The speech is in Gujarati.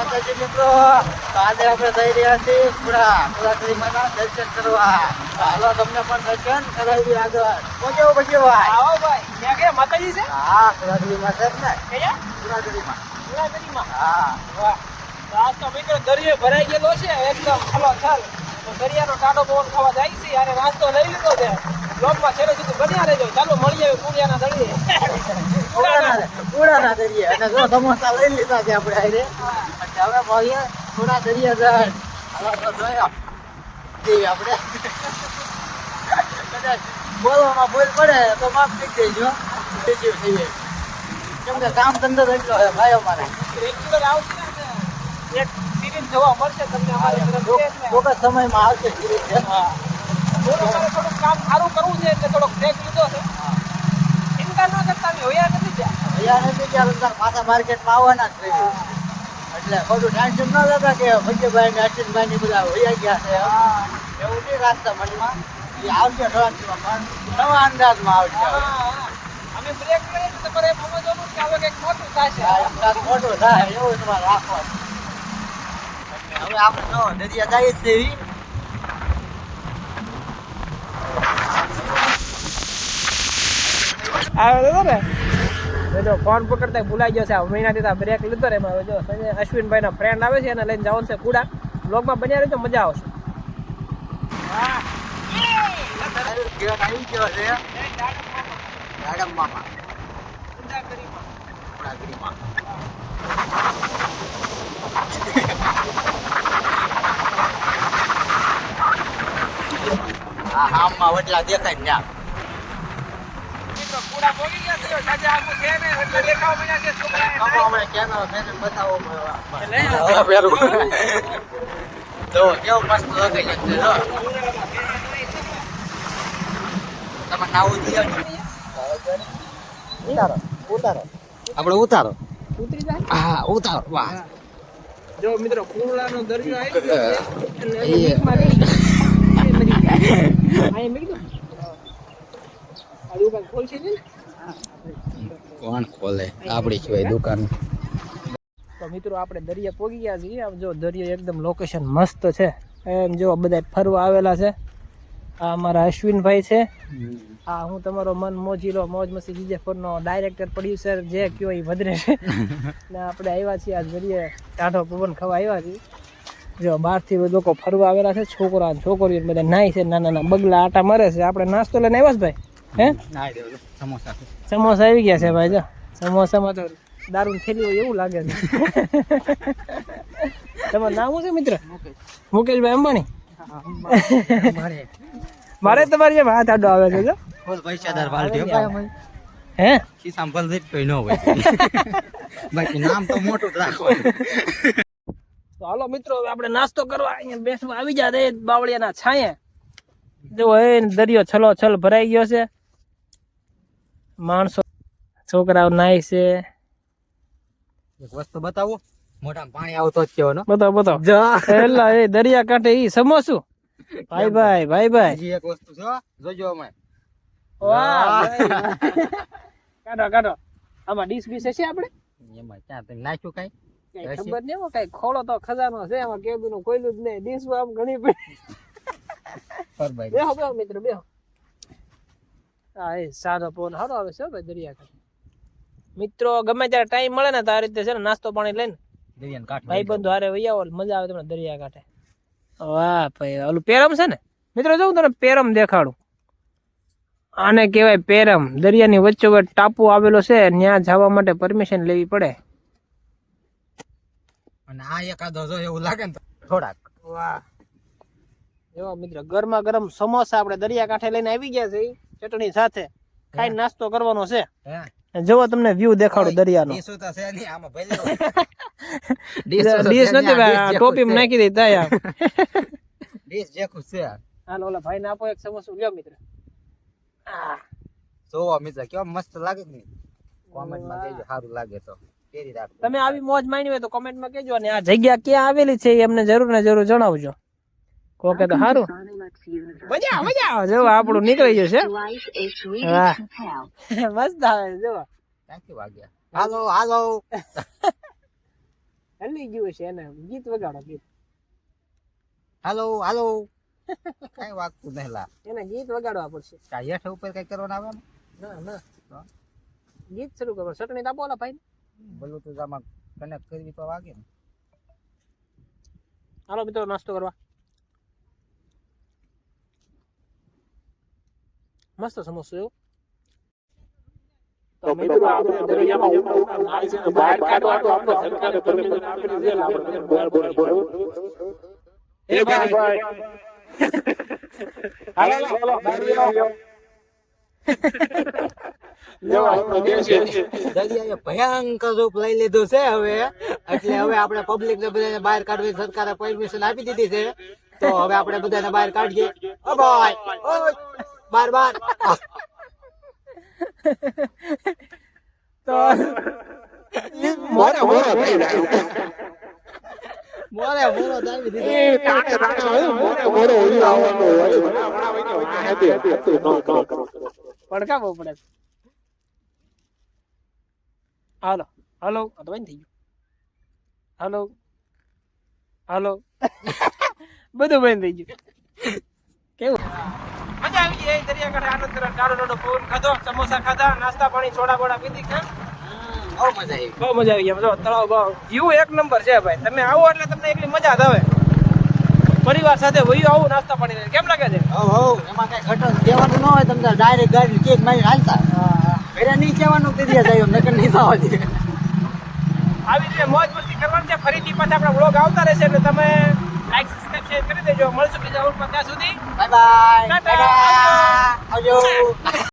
માતાજી મિત્રો, આજે આપણે જઈ રહ્યા છીએ પુરાતરી માના દર્શન કરવા. હાલો તમને પણ દર્શન કરાવી આગળ. પહોંચો પછી ભાઈ. આવો ભાઈ. ત્યાં કે માતાજી છે? હા, પુરાતરી માં છે ને. કયા? પુરાતરીમાં. પુરાતરીમાં. હા. વાહ. તો આજ તો મિત્રો દરિયો ભરાઈ ગયેલો છે એકદમ ખલોખલ. તો દરિયાનો ટાઢો પવન ખાવા જાય છે અને નાસ્તો લઈ લીધો છે. બ્લોગમાં છેલ્લે સુધી બન્યા રહેજો. ચાલો મળીએ પુરિયાના દરિયે. પુરાના દરિયે. અને જો સમોસા લઈ લીધા છે આપણે આઈને. એટલે હવે મળીએ પુરા દરિયા જણ. હાલો તો જોયો. જી આપણે કદાચ બોલવામાં ભૂલ પડે તો માફ કરી દેજો. બીજું થઈએ. કેમ કે કામ ધંધો એટલો છે ભાઈ અમારે. રેગ્યુલર આવશે ને એક સિરીઝ જોવા મળશે તમને અમારી તરફથી. ચોક્કસ સમયમાં આવશે સિરીઝ. હા. થોડુંક કામ સારું કરવું છે એટલે થોડોક બ્રેક લીધો છે. ચિંતા ન કરતા અમે હોયા નથી ત્યાં. અહીંયા નથી ત્યારે પાછા માર્કેટમાં આવવાના જ છે. એટલે બધું ટેન્શન ન લેતા કે ભજ્યભાઈ ને અશ્વિનભાઈ ને બધા વયા ગયા છે. એવું નહીં રાખતા મનમાં. એ આવશે ટ્રાન્સમાં નવા અંદાજમાં આવશે. અમે બ્રેક લઈએ તો તમારે એમ સમજવાનું કે હવે કંઈક મોટું થશે. મોટું થાય એવું તમારે રાખવાનું. હવે આપણે જો દરિયા જઈએ છીએ. આવે તો ને જો ફોન પકડતા ભૂલાઈ ગયો છે. આ મહિનાથી બ્રેક લીધો ને એમાં જો અશ્વિનભાઈ ના ફ્રેન્ડ આવે છે એને લઈને જવાનું છે કુડા. બ્લોગમાં બન્યા રહેજો, મજા આવશે. આવી ગયો છે મેડમ મામા. આમમાં વટલા દેખાય ને કુડા પહોંચી ગયા છે. સાંજે આખું છે ને એટલે દેખાવ બન્યા છે છોકરા. કેમેરો ફેરને બતાવો. જો કેવો મસ્ત લગાઈ છે. જો તમે નાવું દિયો ઉતારો ઉતારો આપણે ઉતારો ઉતરી જાય. હા ઉતારો. વાહ જો મિત્રો કુડાનો દરિયો આવી ગયો છે અને બીચમાં ગઈ. અહીં મેં કીધું આ દુકાન ખોલશે ને. કોણ ખોલે આપડી સિવાય દુકાન. તો મિત્રો આપણે દરિયા પોગી ગયા છીએ. આમ જો દરિયો એકદમ લોકેશન મસ્ત છે. એમ જો બધા ફરવા આવેલા છે. આ અમારા અશ્વિનભાઈ છે. આ હું તમારો મન મોજીલો મોજ મસ્તી જીજે ફોનનો ડાયરેક્ટર પ્રોડ્યુસર જે કયો એ વધરે છે. ને આપણે આવ્યા છીએ આ દરિયે ટાઢો પવન ખાવા આવ્યા છીએ. જો બહારથી લોકો ફરવા આવેલા છે. છોકરા છોકરીઓ બધા નાય છે. નાના નાના બગલા આટા મારે છે. આપણે નાસ્તો લઈને આવ્યા છે ભાઈ. હે સમોસા સમોસા આવી ગયા છે ભાઈ. જો સમોસામાં તો દારૂ થેલી હોય એવું લાગે છે. તમારું નામ શું છે મિત્ર? મુકેશભાઈ અંબાણી. મારે તમારી જેમ હાથ આડો આવે છે. જો પૈસાદાર પાર્ટી હે સંભળ દે કોઈ ન હોય. બાકી નામ તો મોટું જ રાખવાનું. તો હાલો મિત્રો હવે આપણે નાસ્તો કરવા અહીંયા બેસવા આવી જાય બાવળિયાના છાંયે. જો એ દરિયો છલો છલ ભરાઈ ગયો છે. માણસો છોકરાઓ નાય છે. એક વસ્તુ બતાવો. મોઢામાં પાણી આવતો જ કેવો નો. બતાવો બતાવો. એલા એ દરિયા કાંઠે ઈ સમોસું. ભાઈ ભાઈ ભાઈ ભાઈ. હજી એક વસ્તુ છે જોજો અમે. વાહ કાઢો કાઢો. આમાં ડીશ બીશ છે આપણે? એમાં ક્યાં તમે નાખ્યું કઈ? કઈ ખબર નહીં. કઈ ખોળો તો ખજાનો છે આમાં. કેદું નું કોઈલું જ નહીં. ડીશ આમ ઘણી પડી. બેહો બેહો મિત્ર બેહો. હા એ સાદો પવન સારો આવે છે ભાઈ દરિયા કાંઠે. મિત્રો ગમે ત્યારે ટાઈમ મળે ને તો આ રીતે છે ને નાસ્તો પાણી લઈને ભાઈ બંધુ હારે વહી આવો. મજા આવે તમને દરિયા કાંઠે. વાહ ભાઈ ઓલું પેરમ છે ને મિત્રો. જો હું તને પેરમ દેખાડું. આને કહેવાય પેરમ. દરિયાની વચ્ચોવચ્ચ ટાપુ આવેલો છે. ત્યાં જવા માટે પરમિશન લેવી પડે. અને આ એકાદો જો એવું લાગે ને થોડાક. વાહ એવો મિત્ર ગરમા ગરમ સમોસા આપણે દરિયા કાંઠે લઈને આવી ગયા છે. ચટણી સાથે ખાઈને નાસ્તો કરવાનો છે. જોવો તમને વ્યૂ દેખાડો દરિયાનો. ડીશ નથી ભાઈ, ટોપીમાં નાખી દે તાયા. ડીશ જેખું છે. હાલો ઓલા ભાઈને આપો એક સમોસું લ્યો મિત્ર. જોવો મિત્ર કેવો મસ્ત લાગે ને. કોમેન્ટમાં કહેજો સારું લાગે તો. તમે આવી મોજ માણી હોય તો કોમેન્ટમાં કહેજો. અને આ જગ્યા ક્યાં આવેલી છે એ અમને જરૂર ને જરૂર જણાવજો. કોકે તો સારું મજા મજા જો આપણું નીકળી જશે. વાહ મસ્ત આવે જો. ક્યાંથી વાગ્યા? હાલો હાલો હલી ગયું છે એને ગીત વગાડો ગીત હાલો હાલો કઈ વાગતું નહીં લા એને ગીત વગાડવા પડશે કાંઈ હેઠ ઉપર કઈ કરવાનું આવે ને ના ના ગીત શરૂ કરો ચટણી આપો ઓલા ભાઈ બ્લૂટૂથ આમાં કનેક્ટ કરવી તો વાગે ને હાલો મિત્રો નાસ્તો કરવા મસ્ત સમોસો એવો તો મિત્રો આપણે દરિયામાં ઉતરતા નાય છે ને બહાર કાઢવા તો આપણે સરકારે પરમિશન આપેલી છે એટલે આપણે બહાર બોલાવો એ ભાઈ હાલો હાલો દરિયાએ ભયંકર રૂપ લઈ લીધું છે હવે એટલે હવે આપણે પબ્લિક ને બધાને બહાર કાઢવી સરકારે પરમિશન આપી દીધી છે તો હવે આપણે બધાને બહાર કાઢીએ ઓ ભાઈ ઓય બાર બાર તો મોરે મોરે થઈ જાય મોરે મોરો દાવી દીધો એ તાણે તાણે હોય મોરે મોરે ઓલી આવવાનો હોય ઘણા ઘણા વઈને હોય હતી હતી નો કરો પડકાવો પડે હાલો હાલો આ તો બંધ થઈ ગયું હાલો હાલો બધું બંધ થઈ ગયું કેવું મજા આવી ગઈ દરિયાકાંઠે આનંદ કરવા ટાળો ટાળો ફોન ખાધો સમોસા ખાધા નાસ્તા પાણી સોડા બોડા પીધી કે બહુ મજા આવી બહુ મજા આવી ગઈ જો તળાવ ભાવ વ્યૂ એક નંબર છે ભાઈ તમે આવો એટલે તમને એકલી મજા જ આવે પરિવાર સાથે વયું આવું નાસ્તા પાણી કેમ લાગે છે હો એમાં કઈ ઘટન કહેવાનું ન હોય તમને ડાયરેક્ટ ગાડી કેક મારી હાલતા ઘરે નહીં કહેવાનું દરિયા જાય નકર નહીં થવા દે આવી રીતે મોજ મસ્તી કરવાની છે ફરીથી પાછા આપણા વ્લોગ આવતા રહેશે એટલે તમે લાઈક સબસ્ક્રાઇબ શેર કરી દેજો મળશું બીજા વ્લોગમાં ત્યાં સુધી બાય બાય ટાટા. આવજો